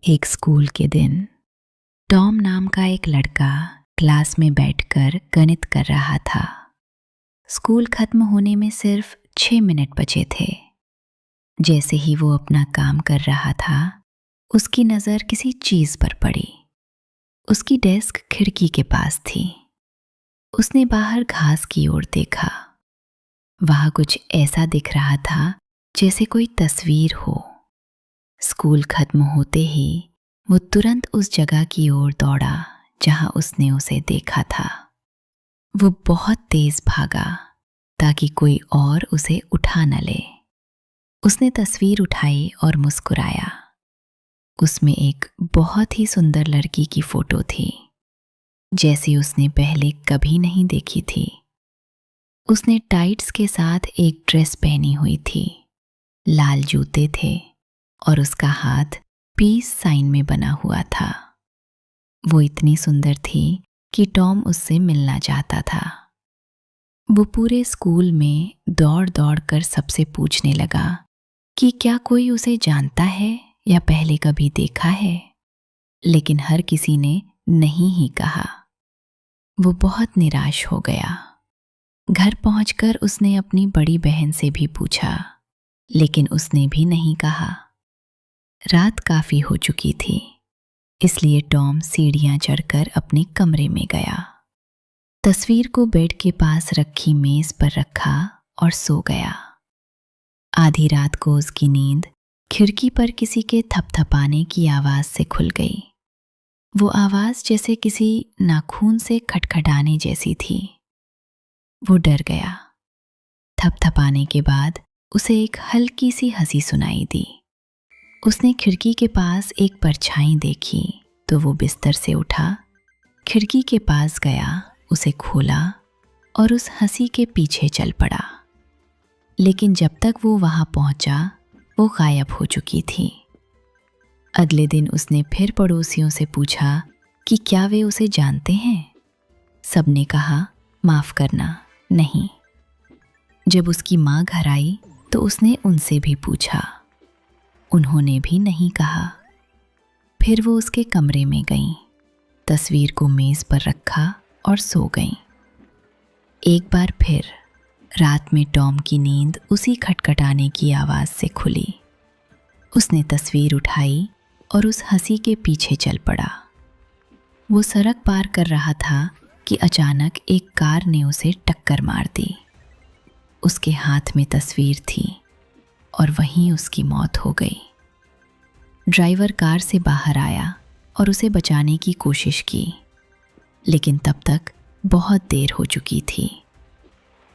एक स्कूल के दिन टॉम नाम का एक लड़का क्लास में बैठकर गणित कर रहा था। स्कूल खत्म होने में सिर्फ 6 मिनट बचे थे। जैसे ही वो अपना काम कर रहा था, उसकी नज़र किसी चीज़ पर पड़ी। उसकी डेस्क खिड़की के पास थी। उसने बाहर घास की ओर देखा। वहाँ कुछ ऐसा दिख रहा था जैसे कोई तस्वीर हो। स्कूल खत्म होते ही वो तुरंत उस जगह की ओर दौड़ा जहां उसने उसे देखा था। वो बहुत तेज भागा ताकि कोई और उसे उठा न ले। उसने तस्वीर उठाई और मुस्कुराया। उसमें एक बहुत ही सुंदर लड़की की फोटो थी, जैसी उसने पहले कभी नहीं देखी थी। उसने टाइट्स के साथ एक ड्रेस पहनी हुई थी, लाल जूते थे और उसका हाथ पीस साइन में बना हुआ था। वो इतनी सुंदर थी कि टॉम उससे मिलना चाहता था। वो पूरे स्कूल में दौड़ दौड़ कर सबसे पूछने लगा कि क्या कोई उसे जानता है या पहले कभी देखा है, लेकिन हर किसी ने नहीं ही कहा। वो बहुत निराश हो गया। घर पहुंचकर उसने अपनी बड़ी बहन से भी पूछा, लेकिन उसने भी नहीं कहा। रात काफी हो चुकी थी, इसलिए टॉम सीढ़ियां चढ़कर अपने कमरे में गया। तस्वीर को बेड के पास रखी मेज पर रखा और सो गया। आधी रात को उसकी नींद खिड़की पर किसी के थपथपाने की आवाज से खुल गई। वो आवाज जैसे किसी नाखून से खटखटाने जैसी थी। वो डर गया। थपथपाने के बाद उसे एक हल्की सी हंसी सुनाई दी। उसने खिड़की के पास एक परछाई देखी तो वो बिस्तर से उठा, खिड़की के पास गया, उसे खोला और उस हंसी के पीछे चल पड़ा। लेकिन जब तक वो वहां पहुंचा, वो गायब हो चुकी थी। अगले दिन उसने फिर पड़ोसियों से पूछा कि क्या वे उसे जानते हैं। सबने कहा, माफ करना, नहीं। जब उसकी माँ घर आई तो उसने उनसे भी पूछा। उन्होंने भी नहीं कहा। फिर वो उसके कमरे में गईं, तस्वीर को मेज पर रखा और सो गईं। एक बार फिर रात में टॉम की नींद उसी खटखटाने की आवाज से खुली। उसने तस्वीर उठाई और उस हंसी के पीछे चल पड़ा। वो सड़क पार कर रहा था कि अचानक एक कार ने उसे टक्कर मार दी। उसके हाथ में तस्वीर थी और वहीं उसकी मौत हो गई। ड्राइवर कार से बाहर आया और उसे बचाने की कोशिश की, लेकिन तब तक बहुत देर हो चुकी थी।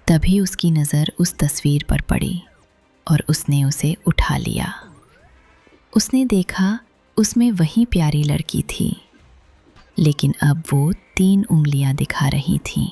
तभी उसकी नज़र उस तस्वीर पर पड़ी और उसने उसे उठा लिया। उसने देखा उसमें वही प्यारी लड़की थी, लेकिन अब वो 3 उंगलियां दिखा रही थीं।